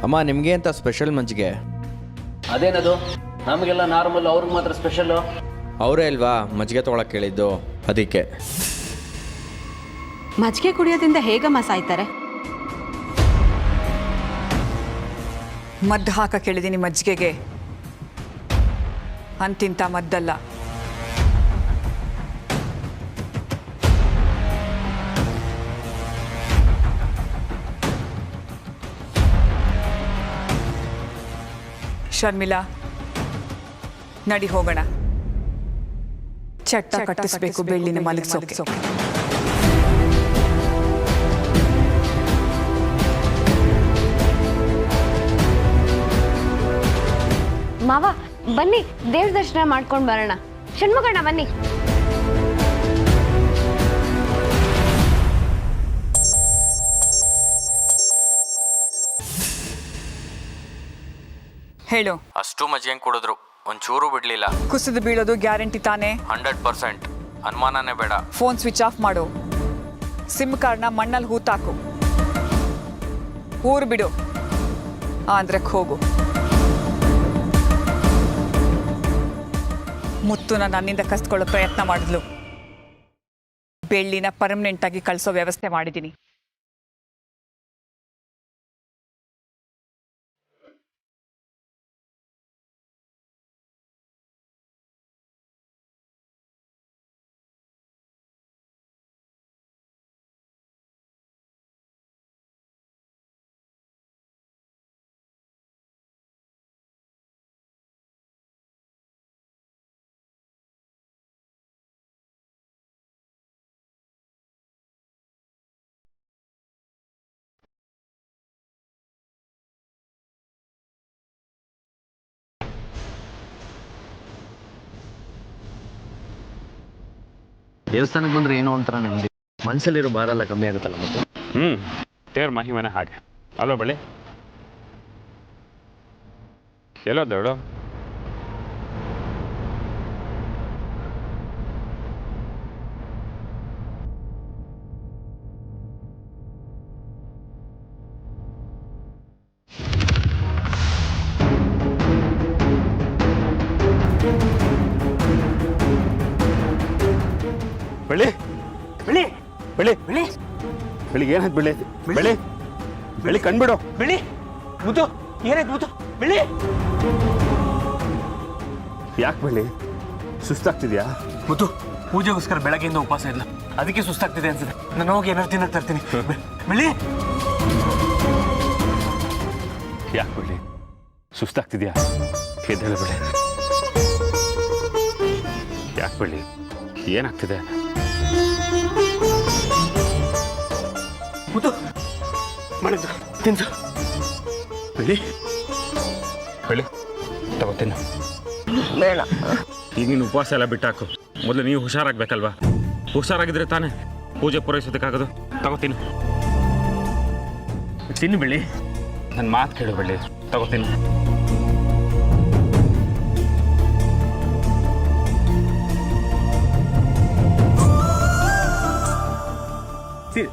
ಅಮ್ಮ ನಿಮಗೆ ಅಂತ ಸ್ಪೆಷಲ್ ಮಜ್ಜಿಗೆ. ಅದೇನದು? ನಮಗೆಲ್ಲ ನಾರ್ಮಲ್, ಅವ್ರಿಗೆ ಮಾತ್ರ ಸ್ಪೆಷಲ್ಲು. ಅವರೇ ಅಲ್ವಾ ಮಜ್ಜಿಗೆ ತೊಗೊಳಕ್ಕೆ ಕೇಳಿದ್ದು, ಅದಕ್ಕೆ. ಮಜ್ಜಿಗೆ ಕುಡಿಯೋದ್ರಿಂದ ಹೇಗಮ್ಮ ಸಾಯ್ತಾರೆ? ಮದ್ದು ಹಾಕ ಕೇಳಿದ್ದೀನಿ ಮಜ್ಜಿಗೆಗೆ, ಅಂತಿಂತ ಮದ್ದಲ್ಲ. ಶರ್ಮಿಳಾ, ನಡಿ ಹೋಗೋಣ. ಚಟ್ಟ ಕಟ್ಟಿಸ್ಬೇಕು ಬೆಳ್ಳಿನ ಮಲಗಿಸೋಕೆ. ಮಾವ ಬನ್ನಿ, ದೇವ್ರ ದರ್ಶನ ಮಾಡ್ಕೊಂಡು ಬರೋಣ. ಷಣ್ಮುಖಣ್ಣ ಬನ್ನಿ. ಹೇಳು. ಅಷ್ಟು ಮಜ್ಜಿಗೆ ಕುಡಿದ್ರು, ಒಂಚೂರು ಬಿಡಲಿಲ್ಲ. ಕುಸಿದು ಬೀಳೋದು ಗ್ಯಾರಂಟಿ ತಾನೇ? 100%, ಅನುಮಾನನೇ ಬೇಡ. ಫೋನ್ ಸ್ವಿಚ್ ಆಫ್ ಮಾಡು, ಸಿಮ್ ಕಾರ್ಡ್ನ ಮಣ್ಣಲ್ಲಿ ಹೂತಾಕು, ಊರು ಬಿಡು, ಆಂಧ್ರಕ್ಕೆ ಹೋಗು. ಮುತ್ತುನ ನನ್ನಿಂದ ಕಸ್ಕೊಳ್ಳೋ ಪ್ರಯತ್ನ ಮಾಡಿದ್ಲು. ಬೆಳ್ಳಿನ ಪರ್ಮನೆಂಟ್ ಆಗಿ ಕಳಿಸೋ ವ್ಯವಸ್ಥೆ ಮಾಡಿದ್ದೀನಿ. ದೇವಸ್ಥಾನಕ್ಕೆ ಬಂದ್ರೆ ಏನೋ ಒಂಥರ ನೆಮ್ಮದಿ, ಮನಸ್ಸಲ್ಲಿರೋ ಭಾರ ಎಲ್ಲ ಕಮ್ಮಿ ಆಗುತ್ತಲ್ಲ. ಮತ್ತೆ ದೇವ್ರ ಮಹಿಮನೆ ಹಾಗೆ ಅಲ್ವಾ ಬಳ್ಳಿ? ಎಲ್ಲೋ ದೇವಳು? ಬೆಳ್ಳಿ ಬೆಳ್ಳಿ ಬೆಳ್ಳಿ ಬೆಳ್ಳಿ ಬೆಳಿಗ್ಗೆ ಏನಾಯ್ತು ಬೆಳ್ಳಿ? ಬೆಳ್ಳಿ ಬೆಳ್ಳಿ ಕಣ್ಬಿಡು. ಬೆಳಿ ಮುದ್ದು, ಏನಾಯ್ತು ಮುದ್ದು? ಬೆಳಿ ಯಾಕೆ ಬೆಳ್ಳಿ ಸುಸ್ತಾಗ್ತಿದ್ಯಾ? ಮುದ್ದು, ಪೂಜೆಗೋಸ್ಕರ ಬೆಳಗ್ಗೆಯಿಂದ ಉಪವಾಸ ಇಲ್ಲ, ಅದಕ್ಕೆ ಸುಸ್ತಾಗ್ತಿದೆ ಅನ್ಸುತ್ತೆ. ನಾನು ಹೋಗಿ ಏನಾದ್ರು ತಿನ್ನಕ್ಕೆ ತರ್ತೀನಿ. ಬೆಳಿ ಯಾಕೆ ಬೆಳ್ಳಿ ಸುಸ್ತಾಗ್ತಿದ್ಯಾ? ಎದ್ದೇಳು ಬೆಳ್ಳಿ. ಯಾಕೆ ಬೆಳ್ಳಿ ಏನಾಗ್ತಿದೆ? ಮುದ್ದು ಮಾಡಿದ್ದು ತಿನ್ಸು. ಬೆಳ್ಳಿ ಬೆಳ್ಳಿ ತಗೋತೀನಿ. ಬೇಡ. ಈಗ ನೀನು ಉಪವಾಸ ಎಲ್ಲ ಬಿಟ್ಟಾಕು. ಮೊದಲು ನೀವು ಹುಷಾರಾಗಬೇಕಲ್ವಾ? ಹುಷಾರಾಗಿದ್ರೆ ತಾನೇ ಪೂಜೆ ಪೂರೈಸೋದಕ್ಕಾಗೋದು. ತಗೋತೀನಿ. ತಿನ್ನು ಬೆಳಿ. ನನ್ನ ಮಾತು ಕೇಳು ಬೆಳ್ಳಿ, ತಗೋತೀನಿ.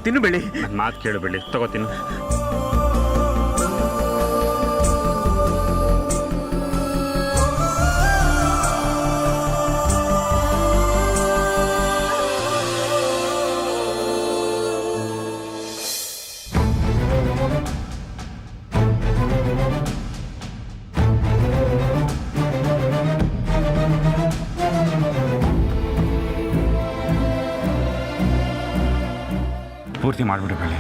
ತಿನ್ನು ಬೆಳಿ. ನನ್ನ ಮಾತು ಕೇಳು ಬೆಳ್ಳಿ, ತಗೋತೀನಿ. ಪೂರ್ತಿ ಮಾಡಿಬಿಡು ಬೆಳ್ಳಿ.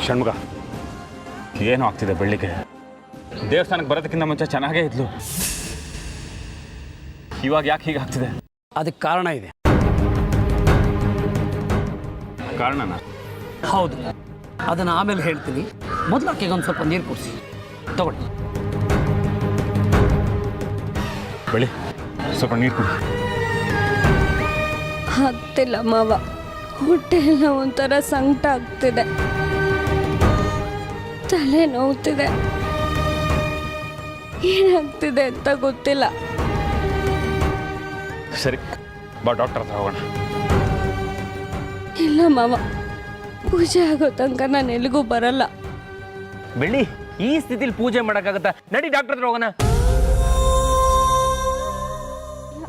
ಷಣ್ಮುಖ, ಏನು ಆಗ್ತಿದೆ ಬೆಳ್ಳಿಗೆ? ದೇವಸ್ಥಾನಕ್ಕೆ ಬರೋದಕ್ಕಿಂತ ಮುಂಚೆ ಚೆನ್ನಾಗೇ ಇದ್ಲು. ಇವಾಗ ಯಾಕೆ ಹೀಗಾಗ್ತಿದೆ? ಅದಕ್ಕೆ ಕಾರಣ ಇದೆ. ಕಾರಣನ? ಹೌದು, ಅದನ್ನು ಆಮೇಲೆ ಹೇಳ್ತೀನಿ. ಮೊದಲು ಆಕೆಗೆ ಒಂದು ಸ್ವಲ್ಪ ನೀರು ಕುಡಿಸಿ. ತಗೊಳ್ಳಿ. ಬೆಳಿ, ಸ್ವಲ್ಪ ನೀರು ಕುಡಿ. ಆಗ್ತಿಲ್ಲ ಮಾವ, ಹೊಟ್ಟೆ ಎಲ್ಲ ಒಂಥರ ಸಂಕಟ ಆಗ್ತಿದೆ, ತಲೆ ನೋವ್ತಿದೆ, ಏನಾಗ್ತಿದೆ ಅಂತ ಗೊತ್ತಿಲ್ಲ. ಸರಿ ಬಾ, ಡಾಕ್ಟರ್ ಹತ್ರ ಹೋಗೋಣ. ಇಲ್ಲ ಮಾವ, ಪೂಜೆ ಆಗೋ ತನಕ ನಾನು ಎಲ್ಲಿಗೂ ಬರಲ್ಲ. ಬೆಳ್ಳಿ, ಈ ಸ್ಥಿತಿಲಿ ಪೂಜೆ ಮಾಡೋಕ್ಕಾಗತ್ತಾ? ನಡಿ ಡಾಕ್ಟರ್ ಹತ್ರ ಹೋಗೋಣ.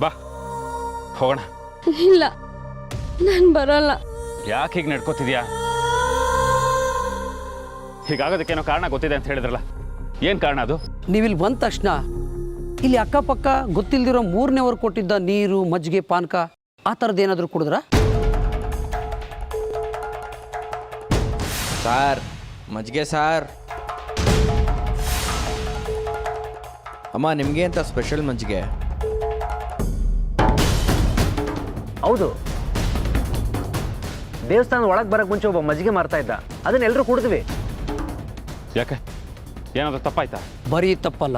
ಬಾ ಹೋಗೋಣ. ಇಲ್ಲ, ನಾನು ಬರಲ್ಲ. ಯಾಕೆ ಹೀಗೆ ನಡ್ಕೋತಿದ್ಯಾ? ಹೀಗಾಗೋದಕ್ಕೇನೋ ಕಾರಣ ಗೊತ್ತಿದೆ ಅಂತ ಹೇಳಿದ್ರಲ್ಲ, ಏನು ಕಾರಣ ಅದು? ನೀವಿಲ್ಲಿ ಬಂದ ತಕ್ಷಣ ಇಲ್ಲಿ ಅಕ್ಕಪಕ್ಕ ಗೊತ್ತಿಲ್ದಿರೋ 3ನೇವರು ಕೊಟ್ಟಿದ್ದ ನೀರು, ಮಜ್ಜಿಗೆ, ಪಾನಕ ಆ ಥರದ್ದು ಏನಾದರೂ ಕುಡಿದ್ರ? ಸಾರ್, ಮಜ್ಜಿಗೆ ಸಾರ್. ಅಮ್ಮ, ನಿಮಗೆ ಅಂತ ಸ್ಪೆಷಲ್ ಮಜ್ಜಿಗೆ. ಹೌದು, ದೇವಸ್ಥಾನದ ಒಳಗೆ ಬರಕ್ಕೆ ಮುಂಚೆ ಒಬ್ಬ ಮಜ್ಜಿಗೆ ಮಾರ್ತಾ ಇದ್ದ, ಅದನ್ನ ಎಲ್ಲರೂ ಕುಡಿದ್ವಿ. ಯಾಕೆ, ಏನಾದರೂ ತಪ್ಪಾಯ್ತಾ? ಬರೀ ತಪ್ಪಲ್ಲ,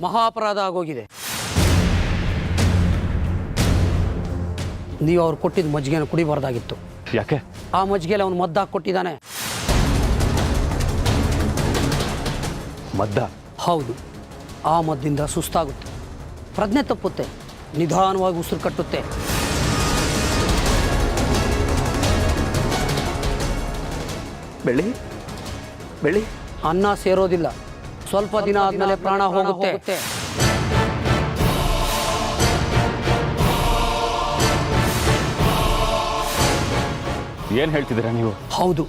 ಮಹಾಪರಾಧ ಆಗೋಗಿದೆ. ನೀವು ಅವ್ರು ಕೊಟ್ಟಿದ್ದ ಮಜ್ಜಿಗೆನ ಕುಡಿಬಾರ್ದಾಗಿತ್ತು. ಯಾಕೆ? ಆ ಮಜ್ಜಿಗೆಯಲ್ಲಿ ಅವನು ಮದ್ದಾಗಿ ಕೊಟ್ಟಿದ್ದಾನೆ. ಮದ್ದ? ಹೌದು, ಆ ಮದ್ದಿಂದ ಸುಸ್ತಾಗುತ್ತೆ, ಪ್ರಜ್ಞೆ ತಪ್ಪುತ್ತೆ, ನಿಧಾನವಾಗಿ ಉಸಿರು ಕಟ್ಟುತ್ತೆ. ಬೆಳ್ಳಿ ಬೆಳ್ಳಿ, ಅನ್ನ ಸೇರೋದಿಲ್ಲ, ಸ್ವಲ್ಪ ದಿನ ಆದಮೇಲೆ ಪ್ರಾಣ ಹೋಗುತ್ತೆ. ಏನು ಹೇಳ್ತಿದ್ದೀರಾ ನೀವು? ಹೌದು,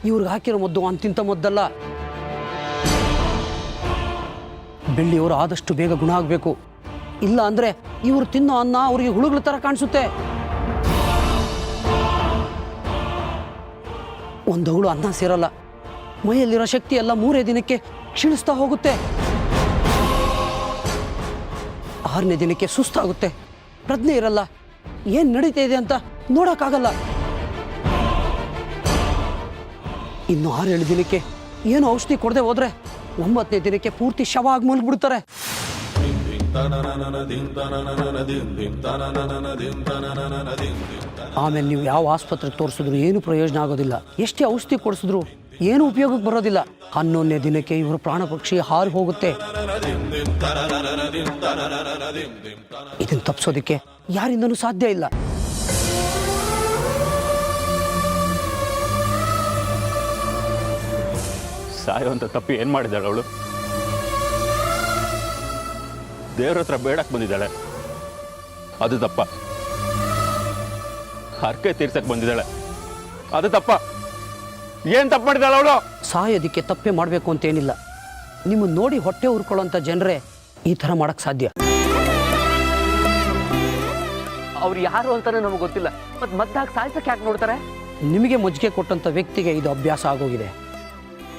ಇವ್ರಿಗೆ ಹಾಕಿರೋ ಮದ್ದು ಅಂತಿಂತ ಮದ್ದಲ್ಲ. ಬೆಳ್ಳಿಯವರು ಆದಷ್ಟು ಬೇಗ ಗುಣ ಆಗಬೇಕು, ಇಲ್ಲ ಅಂದರೆ ಇವರು ತಿನ್ನೋ ಅನ್ನ ಅವರಿಗೆ ಹುಳುಗಳ ಥರ ಕಾಣಿಸುತ್ತೆ. ಒಂದು ಹುಳು ಅನ್ನ ಸೇರಲ್ಲ, ಮೈಯಲ್ಲಿರೋ ಶಕ್ತಿ ಎಲ್ಲ 3 ದಿನಕ್ಕೆ ಕ್ಷೀಣಿಸ್ತಾ ಹೋಗುತ್ತೆ. 6ನೇ ದಿನಕ್ಕೆ ಸುಸ್ತಾಗುತ್ತೆ, ಪ್ರಜ್ಞೆ ಇರಲ್ಲ, ಏನು ನಡೀತಾ ಇದೆ ಅಂತ ನೋಡೋಕ್ಕಾಗಲ್ಲ. ಇನ್ನು 6-7 ದಿನಕ್ಕೆ ಏನು ಔಷಧಿ ಕೊಡದೆ ಹೋದ್ರೆ 9ನೇ ದಿನಕ್ಕೆ ಪೂರ್ತಿ ಶವ ಆಗಿ ಮಲಗ್ಬಿಡ್ತಾರೆ. ಆಮೇಲೆ ನೀವು ಯಾವ ಆಸ್ಪತ್ರೆಗೆ ತೋರಿಸಿದ್ರು ಏನು ಪ್ರಯೋಜನ ಆಗೋದಿಲ್ಲ, ಎಷ್ಟೇ ಔಷಧಿ ಕೊಡಿಸಿದ್ರು ಏನು ಉಪಯೋಗಕ್ಕೆ ಬರೋದಿಲ್ಲ. 11ನೇ ದಿನಕ್ಕೆ ಇವರು ಪ್ರಾಣ ಪಕ್ಷಿ ಹಾರಿ ಹೋಗುತ್ತೆ. ಇದನ್ನು ತಪ್ಪಿಸೋದಕ್ಕೆ ಯಾರಿಂದನೂ ಸಾಧ್ಯ ಇಲ್ಲ. ಸಾಯುವಂತ ತಪ್ಪಿ ಏನು ಮಾಡಿದ್ದಾಳೆ ಅವಳು? ದೇವ್ರ ಹತ್ರ ಬೇಡಕ್ಕೆ ಬಂದಿದ್ದಾಳೆ, ಅದು ತಪ್ಪ. ಹರಕೆ ತೀರ್ಸಕ್ಕೆ ಬಂದಿದ್ದಾಳೆ, ಅದು ತಪ್ಪ. ಏನು ತಪ್ಪು ಮಾಡಿದ್ದಾಳೆ ಅವಳು? ಸಾಯೋದಕ್ಕೆ ತಪ್ಪೇ ಮಾಡಬೇಕು ಅಂತೇನಿಲ್ಲ, ನಿಮ್ಮನ್ನು ನೋಡಿ ಹೊಟ್ಟೆ ಉರ್ಕೊಳ್ಳೋಂಥ ಜನರೇ ಈ ಥರ ಮಾಡೋಕ್ಕೆ ಸಾಧ್ಯ. ಅವ್ರು ಯಾರು ಅಂತಾನೆ ನಮಗೆ ಗೊತ್ತಿಲ್ಲ, ಮತ್ತೆ ಮದ್ದಾಗಿ ಸಾಯ್ಸಕ್ಕೆ ಯಾಕೆ ನೋಡ್ತಾರೆ? ನಿಮಗೆ ಮಜ್ಜಿಗೆ ಕೊಟ್ಟಂಥ ವ್ಯಕ್ತಿಗೆ ಇದು ಅಭ್ಯಾಸ ಆಗೋಗಿದೆ.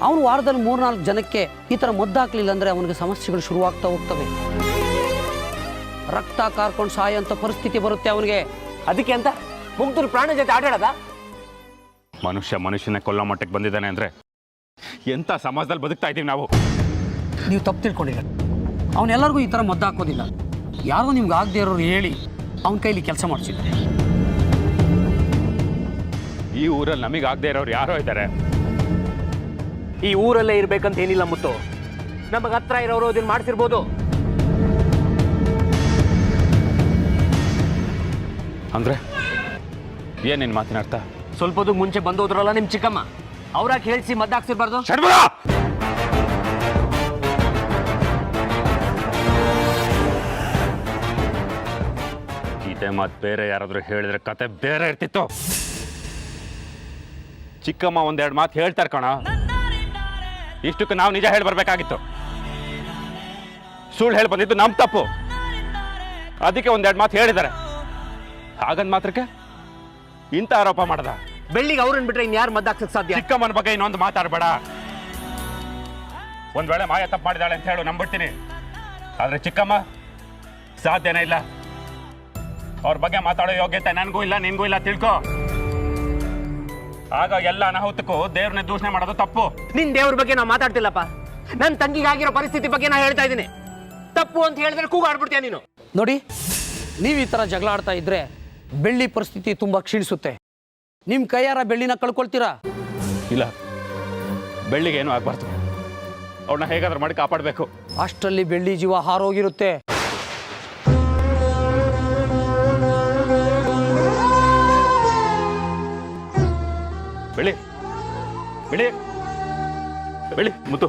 ಅವನು ವಾರದಲ್ಲಿ 3-4 ಜನಕ್ಕೆ ಈ ಥರ ಮದ್ದು ಹಾಕಲಿಲ್ಲ ಅಂದರೆ ಅವನಿಗೆ ಸಮಸ್ಯೆಗಳು ಶುರುವಾಗ್ತಾ ಹೋಗ್ತವೆ. ರಕ್ತ ಕಾರ್ಕೊಂಡು ಸಾಯೋಂಥ ಪರಿಸ್ಥಿತಿ ಬರುತ್ತೆ ಅವನಿಗೆ. ಅದಕ್ಕೆ ಅಂತ ಮುಗ್ಧರು ಪ್ರಾಣ ಜೊತೆ ಆಟಾಡೋದ? ಮನುಷ್ಯನೇ ಕೊಲ್ಲೋ ಮಟ್ಟಕ್ಕೆ ಬಂದಿದ್ದಾನೆ ಅಂದರೆ ಎಂಥ ಸಮಾಜದಲ್ಲಿ ಬದುಕ್ತಾ ಇದ್ದೀವಿ ನಾವು? ನೀವು ತಪ್ಪು ತಿಳ್ಕೊಂಡಿಲ್ಲ, ಅವನೆಲ್ಲರಿಗೂ ಈ ಥರ ಮದ್ದು ಹಾಕೋದಿಲ್ಲ. ಯಾರೋ ನಿಮ್ಗೆ ಆಗದೆ ಇರೋರು ಹೇಳಿ ಅವನ ಕೈಲಿ ಕೆಲಸ ಮಾಡಿಸಿದ್ದಾರೆ. ಈ ಊರಲ್ಲಿ ನಮಗೆ ಆಗದೆ ಇರೋರು ಯಾರೋ ಇದ್ದಾರೆ. ಈ ಊರಲ್ಲೇ ಇರ್ಬೇಕಂತ ಏನಿಲ್ಲ ಮುತ್ತು, ನಮಗೆ ಹತ್ರ ಇರೋರು ಅದನ್ನ ಮಾಡ್ತಿರ್ಬೋದು. ಅಂದ್ರೆ ಏನೇನು ಮಾತಿನ ಅರ್ಥ? ಸ್ವಲ್ಪ ಹೊತ್ತಿಗೆ ಮುಂಚೆ ಬಂದೋದ್ರಲ್ಲ ನಿಮ್ಮ ಚಿಕ್ಕಮ್ಮ, ಅವ್ರಾಗ ಹೇಳ್ಸಿ ಮದ್ದಾಕ್ಸಿರ್ಬಾರ್ದು. ಇದೇ ಮಾತು ಬೇರೆ ಯಾರಾದ್ರೂ ಹೇಳಿದ್ರೆ ಕತೆ ಬೇರೆ ಇರ್ತಿತ್ತು. ಚಿಕ್ಕಮ್ಮ 1-2 ಮಾತು ಹೇಳ್ತಾರೆ ಕಣ, ಇಷ್ಟಕ್ಕೆ ನಾವು ನಿಜ ಹೇಳಿ ಬರ್ಬೇಕಾಗಿತ್ತು. ಸುಳ್ಳು ಹೇಳಿ ಬಂದಿದ್ದು ನಮ್ಮ ತಪ್ಪು, ಅದಕ್ಕೆ 1-2 ಮಾತು ಹೇಳಿದ್ದಾರೆ. ಹಾಗಂದ್ ಮಾತ್ರಕ್ಕೆ ಇಂಥ ಆರೋಪ ಮಾಡದ? ಬೆಳ್ಳಿಗೆ ಅವ್ರನ್ನ ಬಿಟ್ರೆ ಇನ್ಯಾರು ಮದ್ದಾಕ್ಸಕ್ ಸಾಧ್ಯ? ಚಿಕ್ಕಮ್ಮನ ಬಗ್ಗೆ ಇನ್ನೊಂದು ಮಾತಾಡಬೇಡ. ಒಂದ್ ವೇಳೆ ಮಾಯ ತಪ್ಪು ಮಾಡಿದಾಳೆ ಅಂತ ಹೇಳು ನಂಬಿಡ್ತೀನಿ. ಆದ್ರೆ ಚಿಕ್ಕಮ್ಮ ಸಾಧ್ಯನೇ ಇಲ್ಲ. ಅವ್ರ ಬಗ್ಗೆ ಮಾತಾಡೋ ಯೋಗ್ಯತೆ ನನಗೂ ಇಲ್ಲ, ನಿನ್ಗೂ ಇಲ್ಲ, ತಿಳ್ಕೊ. ಆಗ ಎಲ್ಲ ಅನಾಹುತಕ್ಕೂ ದೇವ್ರನ್ನ ದೂಷಣೆ ಮಾಡೋದು ತಪ್ಪು. ನಿನ್ ದೇವ್ರ ಬಗ್ಗೆ ನಾವು ಮಾತಾಡ್ತಿಲ್ಲಪ್ಪ. ನನ್ನ ತಂಗಿಗಾಗಿರೋ ಪರಿಸ್ಥಿತಿ ಬಗ್ಗೆ ನಾ ಹೇಳ್ತಾ ಇದ್ದೀನಿ. ತಪ್ಪು ಅಂತ ಹೇಳಿದ್ರೆ ಕೂಗಾಡ್ಬಿಡ್ತೀಯ ನೀನು. ನೋಡಿ, ನೀವು ಈ ಥರ ಜಗಳ ಆಡ್ತಾ ಇದ್ರೆ ಬೆಳ್ಳಿ ಪರಿಸ್ಥಿತಿ ತುಂಬ ಕ್ಷೀಣಿಸುತ್ತೆ. ನಿಮ್ಮ ಕೈಯಾರ ಬೆಳ್ಳಿನ ಕಳ್ಕೊಳ್ತೀರಾ? ಇಲ್ಲ, ಬೆಳ್ಳಿಗೆ ಏನೂ ಆಗ್ಬಾರ್ದು. ಅವ್ರನ್ನ ಹೇಗಾದ್ರೂ ಮಾಡಿ ಕಾಪಾಡಬೇಕು. ಅಷ್ಟರಲ್ಲಿ ಬೆಳ್ಳಿ ಜೀವ ಹಾರೋಗಿರುತ್ತೆ. ಬೆಳಿ ಬೆಳಿ ಬೆಳಿ ಮುತ್ತು,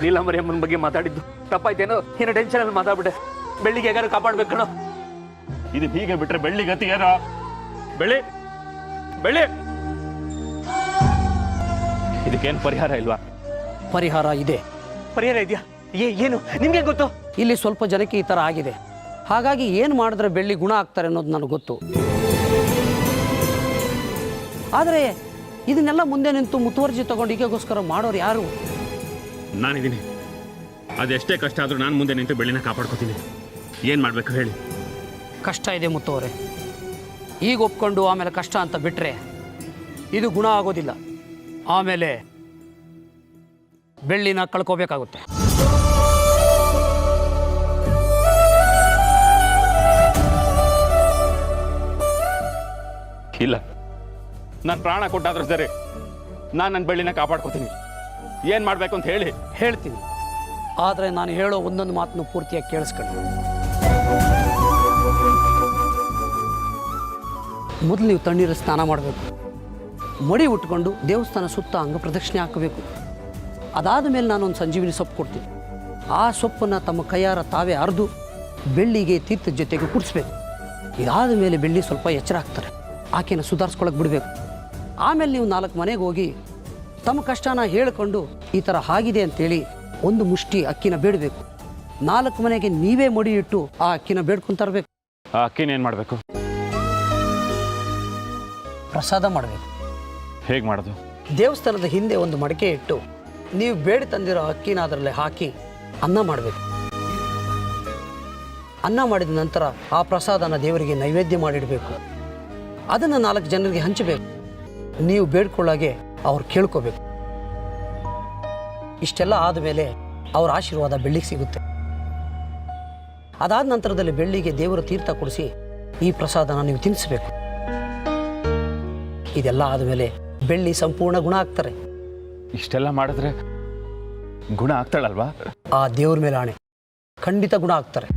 ನೀಲಮರಿ ಅಮ್ಮನ ಬಗ್ಗೆ ಮಾತಾಡಿದ್ದು ತಪ್ಪಾಯ್ತೇನೋ? ಏನೋ ಟೆನ್ಷನ್ ಅಲ್ಲಿ ಮಾತಾಡ್ಬಿಟ್ಟೆ. ಬೆಳ್ಳಿಗೆ ಹೇಗಾರು ಕಾಪಾಡ್ಬೇಕು ಕಣೋ. ಇದು ಹೀಗೆ ಬಿಟ್ರೆ ಬೆಳ್ಳಿ ಗತಿ ಏನೋ? ಬೆಳಿ ಬೆಳಿ ಇದಕ್ಕೇನು ಪರಿಹಾರ ಇಲ್ವಾ? ಪರಿಹಾರ ಇದೆ. ಪರಿಹಾರ ಇದೆಯಾ? ಏನು ನಿಮ್ಗೆ ಗೊತ್ತು? ಇಲ್ಲಿ ಸ್ವಲ್ಪ ಜನಕ್ಕೆ ಈ ಥರ ಆಗಿದೆ. ಹಾಗಾಗಿ ಏನು ಮಾಡಿದ್ರೆ ಬೆಳ್ಳಿ ಗುಣ ಆಗ್ತಾರೆ ಅನ್ನೋದು ನನಗೆ ಗೊತ್ತು. ಆದರೆ ಇದನ್ನೆಲ್ಲ ಮುಂದೆ ನಿಂತು ಮುತುವರ್ಜಿ ತಗೊಂಡು ಈಗಗೋಸ್ಕರ ಮಾಡೋರು ಯಾರು? ನಾನಿದ್ದೀನಿ. ಅದೆಷ್ಟೇ ಕಷ್ಟ ಆದರೂ ನಾನು ಮುಂದೆ ನಿಂತು ಬೆಳ್ಳಿನ ಕಾಪಾಡ್ಕೋತೀನಿ. ಏನು ಮಾಡಬೇಕು ಹೇಳಿ? ಕಷ್ಟ ಇದೆ ಮುತ್ತವರೇ. ಈಗ ಒಪ್ಕೊಂಡು ಆಮೇಲೆ ಕಷ್ಟ ಅಂತ ಬಿಟ್ಟರೆ ಇದು ಗುಣ ಆಗೋದಿಲ್ಲ. ಆಮೇಲೆ ಬೆಳ್ಳಿನ ಕಳ್ಕೋಬೇಕಾಗುತ್ತೆ. ಇಲ್ಲ, ನಾನು ಪ್ರಾಣ ಕೊಟ್ಟಾದ್ರೂ ಸರಿ, ನಾನು ನನ್ನ ಬೆಳ್ಳಿನ ಕಾಪಾಡ್ಕೋತೀನಿ. ಏನು ಮಾಡಬೇಕು ಅಂತ ಹೇಳಿ? ಹೇಳ್ತೀನಿ, ಆದರೆ ನಾನು ಹೇಳೋ ಒಂದೊಂದು ಮಾತನ್ನು ಪೂರ್ತಿಯಾಗಿ ಕೇಳಿಸ್ಕೊಳ್ಳಿ. ಮೊದಲು ನೀವು ತಣ್ಣೀರು ಸ್ನಾನ ಮಾಡಬೇಕು. ಮಡಿ ಉಟ್ಕೊಂಡು ದೇವಸ್ಥಾನ ಸುತ್ತ ಅಂಗ ಪ್ರದಕ್ಷಿಣೆ ಹಾಕಬೇಕು. ಅದಾದ ಮೇಲೆ ನಾನೊಂದು ಸಂಜೀವಿನಿ ಸೊಪ್ಪು ಕೊಡ್ತೀನಿ. ಆ ಸೊಪ್ಪನ್ನು ತಮ್ಮ ಕೈಯಾರ ತಾವೇ ಅರ್ದು ಬೆಳ್ಳಿಗೆ ತೀರ್ಥದ ಜೊತೆಗೆ ಕುಡಿಸ್ಬೇಕು. ಇದಾದ ಮೇಲೆ ಬೆಳ್ಳಿ ಸ್ವಲ್ಪ ಎಚ್ಚರ ಆಗ್ತಾರೆ. ಆಕೆನ ಸುಧಾರಿಸ್ಕೊಳಕ್ಕೆ ಬಿಡಬೇಕು. ಆಮೇಲೆ ನೀವು 4 ಮನೆಗೆ ಹೋಗಿ ತಮ್ಮ ಕಷ್ಟನ ಹೇಳಿಕೊಂಡು ಈ ಥರ ಆಗಿದೆ ಅಂತೇಳಿ ಒಂದು ಮುಷ್ಟಿ ಅಕ್ಕಿನ ಬೇಡಬೇಕು. 4 ಮನೆಗೆ ನೀವೇ ಮಡಿ ಇಟ್ಟು ಆ ಅಕ್ಕಿನ ಬೇಡ್ಕೊಂಡು ತರಬೇಕು. ಆ ಅಕ್ಕಿನ ಏನು ಮಾಡಬೇಕು? ಪ್ರಸಾದ ಮಾಡಬೇಕು. ಹೇಗೆ ಮಾಡೋದು? ದೇವಸ್ಥಾನದ ಹಿಂದೆ ಒಂದು ಮಡಕೆ ಇಟ್ಟು ನೀವು ಬೇಡಿ ತಂದಿರೋ ಅಕ್ಕಿನ ಅದರಲ್ಲಿ ಹಾಕಿ ಅನ್ನ ಮಾಡಬೇಕು. ಅನ್ನ ಮಾಡಿದ ನಂತರ ಆ ಪ್ರಸಾದನ ದೇವರಿಗೆ ನೈವೇದ್ಯ ಮಾಡಿಡಬೇಕು. ಅದನ್ನು 4 ಜನರಿಗೆ ಹಂಚಬೇಕು. ನೀವು ಬೇಡ್ಕೊಳ್ಳಾಗೆ ಅವ್ರು ಕೇಳ್ಕೋಬೇಕು. ಇಷ್ಟೆಲ್ಲ ಆದಮೇಲೆ ಅವ್ರ ಆಶೀರ್ವಾದ ಬೆಳ್ಳಿಗೆ ಸಿಗುತ್ತೆ. ಅದಾದ ನಂತರದಲ್ಲಿ ಬೆಳ್ಳಿಗೆ ದೇವರ ತೀರ್ಥ ಕೊಡಿಸಿ ಈ ಪ್ರಸಾದನ ನೀವು ತಿನ್ನಿಸ್ಬೇಕು. ಇದೆಲ್ಲ ಆದಮೇಲೆ ಬೆಳ್ಳಿ ಸಂಪೂರ್ಣ ಗುಣ ಆಗ್ತಾರೆ. ಇಷ್ಟೆಲ್ಲ ಮಾಡಿದ್ರೆ ಗುಣ ಆಗ್ತಾಳಲ್ವಾ? ಆ ದೇವ್ರ ಮೇಲೆ ಆಣೆ, ಖಂಡಿತ ಗುಣ ಆಗ್ತಾರೆ.